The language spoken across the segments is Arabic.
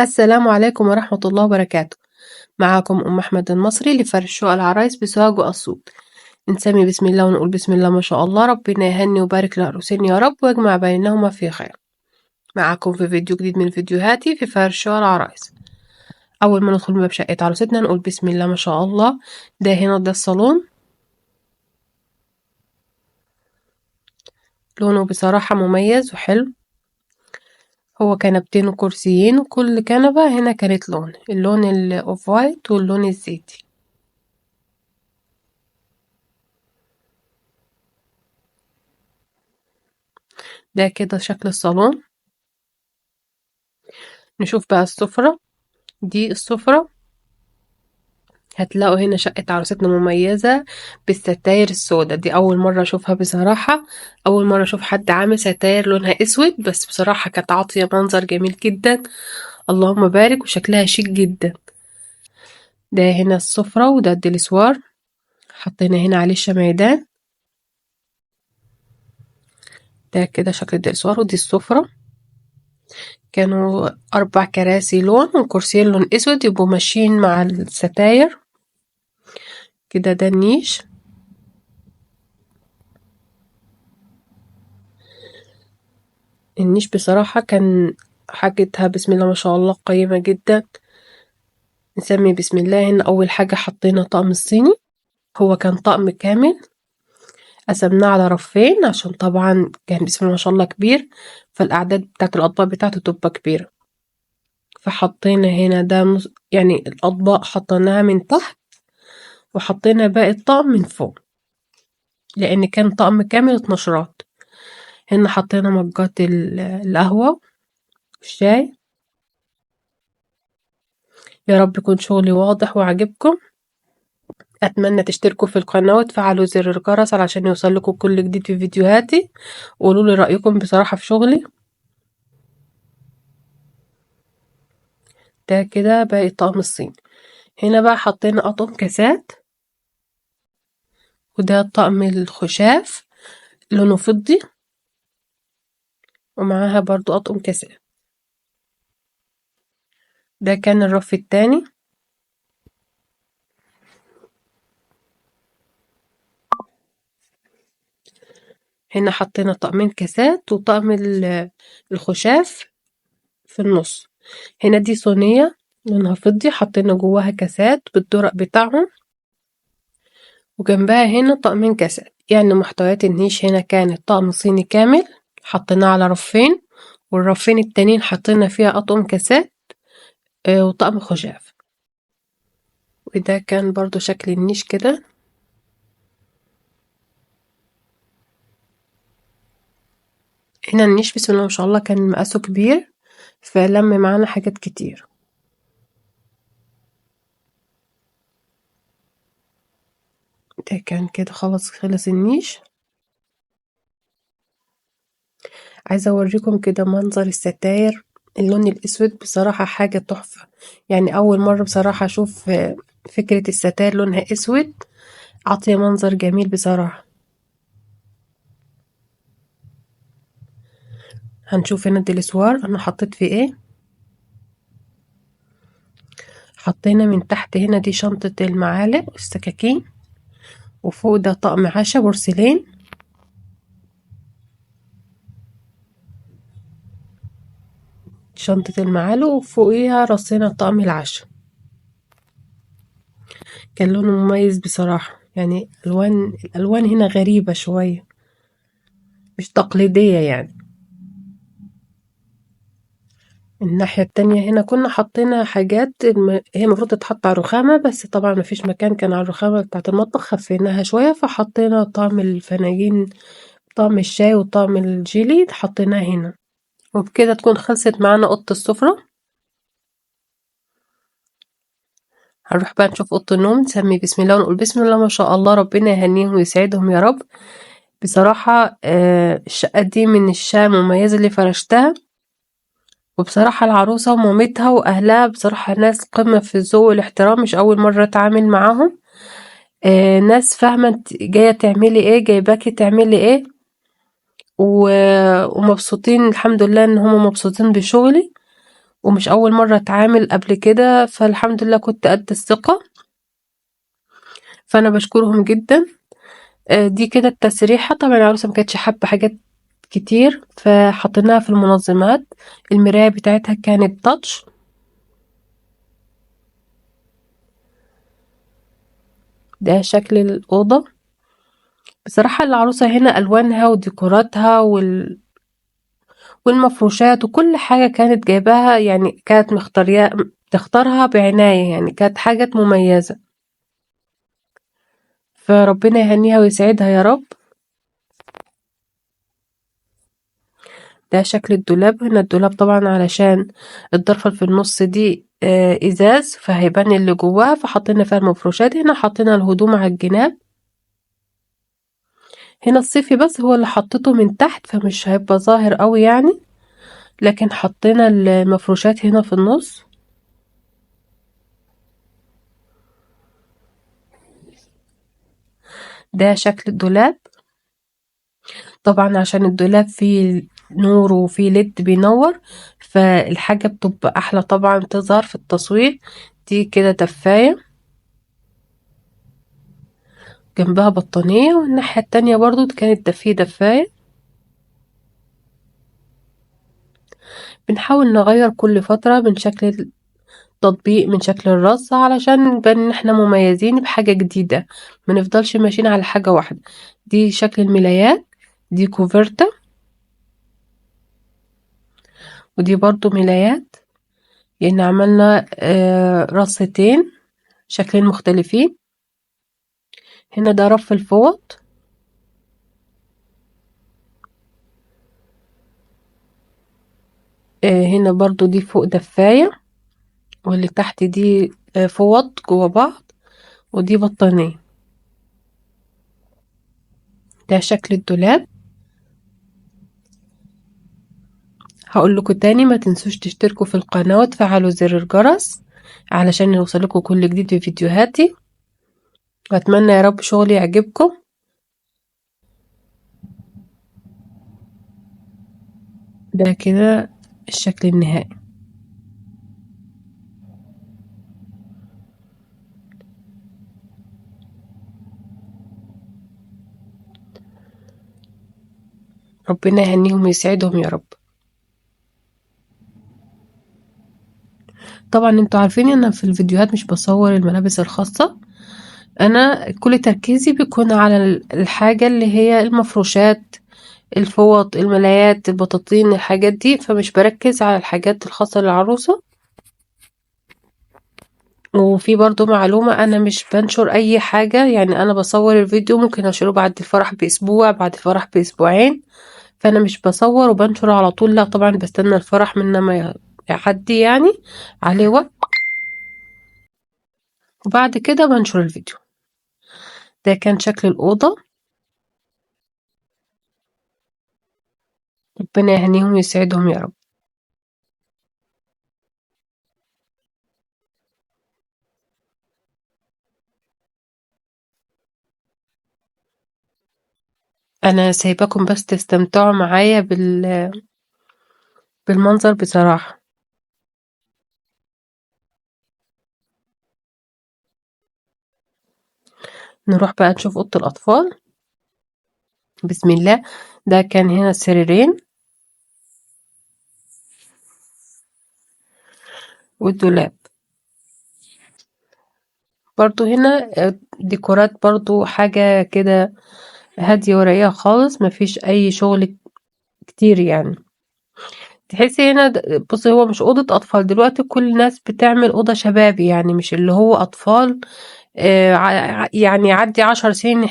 السلام عليكم ورحمة الله وبركاته. معاكم أم أحمد المصري لفرش شقق العرايس بسواج وقصوط. نسمي بسم الله ونقول بسم الله ما شاء الله، ربنا يهني ويبارك للعروسين يا رب ويجمع بينهما في خير. معاكم في فيديو جديد من فيديوهاتي في فرش شقق العرايس. أول ما ندخل باب شقة عروستنا نقول بسم الله ما شاء الله. ده الصالون، لونه بصراحة مميز وحلو. هو كنبتين وكرسيين، وكل كنبة هنا كانت اللون الأوف وايت واللون الزيتي. ده كده شكل الصالون. نشوف بقى السفرة. دي السفرة، هتلاقوا هنا شقة عروستنا مميزة بالستاير السوداء. دي أول مرة أشوفها بصراحة، أول مرة أشوف حد عامل ستاير لونها أسود، بس بصراحة كانت عاطية منظر جميل جدا. اللهم بارك، وشكلها شيك جدا. ده هنا السفرة وده الدلسوار، حطينا هنا عليه الشمعدان. ده كده شكل الدلسوار، ودي السفرة. كانوا 4 كراسي لون وكرسيين لون أسود يبقوا ماشيين مع الستاير كده. ده النيش. النيش بصراحة كان حاجتها بسم الله ما شاء الله قيمة جدا. نسمي بسم الله. هنا أول حاجة حطينا طقم الصيني، هو كان طقم كامل، قسمناه على رفين عشان طبعا كان بسم الله ما شاء الله كبير، فالأعداد بتاعت الأطباق بتاعته تبقى كبيرة. فحطينا هنا ده يعني الأطباق حطيناها من تحت، وحطينا باقي الطقم من فوق، لأن كان طقم كامل 12. هنا حطينا مجات القهوة والشاي. يا رب يكون شغلي واضح وعجبكم. أتمنى تشتركوا في القناة وتفعلوا زر الجرس علشان يوصلكوا كل جديد في فيديوهاتي، وقولوا لي رأيكم بصراحة في شغلي. ده كده باقي طقم الصين. هنا بقى حطينا أطقم كاسات، وده طقم الخشاف لونه فضي، ومعاها برضو أطقم كاسات. ده كان الرف التاني. هنا حطينا طقمين كاسات وطقم الخشاف في النص. هنا دي صينية لونها فضي، حطينا جواها كاسات بالدرق بتاعهم، وجنبها هنا طقمين كاسات. يعني محتويات النيش هنا كانت طقم صيني كامل حطيناه على رفين، والرفين التانيين حطينا فيها أطقم كاسات وطقم خشاف. وده كان برضو شكل النيش كده. هنا النيش بسم الله ما شاء الله كان مقاسه كبير، فلم معانا حاجات كتير. ده كان كده خلص النيش. عايزة اوريكم كده منظر الستاير. اللون الاسود بصراحة حاجة تحفة، يعني اول مرة بصراحة اشوف فكرة الستاير لونها اسود، عطية منظر جميل بصراحة. هنشوف هنا الدلسوار انا حطيت فيه ايه. حطينا من تحت هنا دي شنطة المعالق والسكاكين، وفوق ده طقم عشا بورسلين. شنطة المعالق وفوقيها رصينا طقم العشا. كان لونه مميز بصراحة، يعني الألوان هنا غريبة شوية، مش تقليدية يعني. الناحية التانية هنا كنا حطينا حاجات هي المفروض تتحط على الرخامة، بس طبعا مفيش مكان كان على الرخامة بتاعة المطبخ، خفيناها شوية فحطينا طعم الفناجين، طعم الشاي وطعم الجيلي حطيناه هنا. وبكده تكون خلصت معانا أوضة السفرة. هنروح بقى نشوف أوضة النوم. نسمي بسم الله ونقول بسم الله ما شاء الله، ربنا يهنيهم ويسعدهم يا رب. بصراحة الشقة دي من الشقة المميزة اللي فرشتها، وبصراحة العروسة ومامتها وأهلها بصراحة ناس قمة في الذوق والاحترام، مش أول مرة أتعامل معاهم. ناس فاهمة انت جاية تعملي ايه، جايباكي تعملي ايه، ومبسوطين الحمد لله ان هم مبسوطين بشغلي، ومش أول مرة أتعامل قبل كده، فالحمد لله كنت قد الثقة، فأنا باشكرهم جدًا. دي كده التسريحة. طبعًا العروسة ما كانتش حابة حاجات كتير، فحطيناها في المنظمات. المراية بتاعتها كانت touch. ده شكل الأوضة. بصراحة العروسة هنا ألوانها وديكوراتها والمفروشات وكل حاجة كانت جايباها، يعني كانت تختارها بعناية، يعني كانت حاجات مميزة، فربنا يهنيها ويسعدها يا رب. ده شكل الدولاب. هنا الدولاب طبعا علشان الضرفة اللي في النص دي ازاز، فهيبان اللي جواها، فحطينا فيها المفروشات. هنا حطينا الهدوم على الجناب. هنا الصيفي بس هو اللي حطيته من تحت، فمش هيبقى ظاهر قوي يعني، لكن حطينا المفروشات هنا في النص. ده شكل الدولاب. طبعا عشان الدولاب فيه نور وفيه ليد بينور، فالحاجة بتبقى أحلى طبعا تظهر في التصوير. دي كده دفاية، جنبها بطانية، والناحية التانية برضو كانت فيه دفاية. بنحاول نغير كل فترة من شكل التطبيق، من شكل الرص، علشان نبان ان احنا مميزين بحاجة جديدة، منفضلش ماشيين على حاجة واحدة. دي شكل الملايات. دي كوفرتا، ودي برضو ملايات، لان عملنا رصتين شكلين مختلفين. هنا ده رف الفوط. هنا برضو دي فوق دفاية، واللي تحت دي فوط جوا بعض، ودي بطانية. ده شكل الدولاب. هقول لكم تاني، ما تنسوش تشتركوا في القناة وتفعلوا زر الجرس علشان يوصلكوا كل جديد في فيديوهاتي، واتمنى يا رب شغلي يعجبكم. ده كده الشكل النهائي. ربنا يهنيهم ويسعدهم يا رب. طبعا انتوا عارفين ان في الفيديوهات مش بصور الملابس الخاصة، انا كل تركيزي بيكون على الحاجة اللي هي المفروشات، الفوط، الملايات، البطاطين، الحاجات دي، فمش بركز على الحاجات الخاصة للعروسة. وفي برضو معلومة، انا مش بنشر اي حاجة، يعني انا بصور الفيديو ممكن انشره بعد الفرح باسبوع، بعد الفرح باسبوعين، فانا مش بصور وبنشر على طول، لا طبعا بستنى الفرح من ما يعدي يعني عليه وقت، وبعد كده بنشر الفيديو. ده كان شكل الأوضة. ربنا يهنيهم ويسعدهم يا رب. انا سايباكم بس تستمتعوا معايا بالمنظر بصراحة. نروح بقى نشوف أوضة الأطفال. بسم الله. ده كان هنا السريرين والدولاب. برضو هنا ديكورات، برضو حاجة كده هادية ورقيقة خالص، مفيش أي شغل كتير يعني. تحسي هنا بصي، هو مش أوضة أطفال دلوقتي، كل الناس بتعمل أوضة شبابي، يعني مش اللي هو أطفال يعني يعدي 10 سنين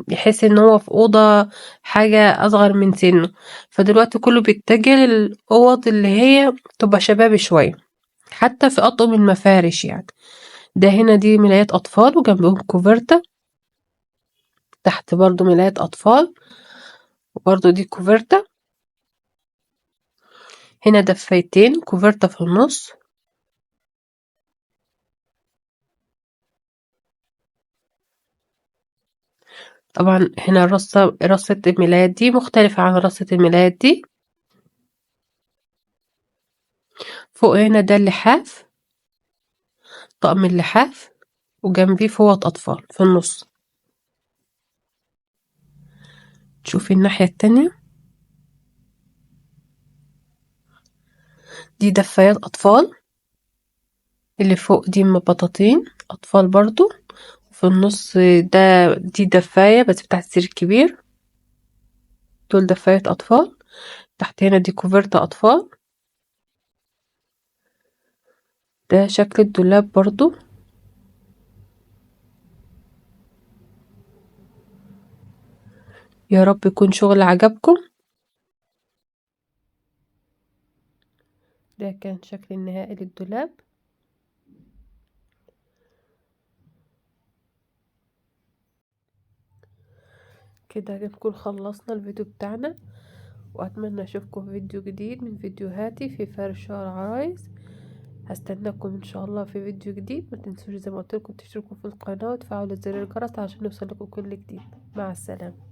يحس ان هو في أوضة حاجة أصغر من سنه. فدلوقتي كله بيتجه للأوض اللي هي تبقى شبابي شوية، حتى في أطقم المفارش يعني. ده هنا دي ملايات أطفال، وجنبهم كوفرتا. تحت برضو ملايات أطفال، وبرضو دي كوفرتا. هنا دفايتين، كوفرتا في النص. طبعا هنا رصة الملايات دي مختلفة عن رصة الملايات دي. فوق هنا ده اللحاف، طقم اللحاف، وجنبيه فوط أطفال في النص. تشوفي الناحية التانية، دي دفايات أطفال، اللي فوق دي بطاطين أطفال برضو، في النص دي دفاية بس بتاعت السرير الكبير. دول دفايات أطفال. تحت هنا دي كوفرتة أطفال. ده شكل الدولاب برضو. يا رب يكون شغل عجبكم. ده كان شكل النهائي للدولاب. كده نكون خلصنا الفيديو بتاعنا، وأتمنى أشوفكم في فيديو جديد من فيديوهاتي في فرش شعر عرايس. هستناكم إن شاء الله في فيديو جديد. ما تنسوش زي ما قلت لكم تشتركوا في القناة وتفعلوا زر الجرس عشان يوصلكم كل جديد. مع السلامة.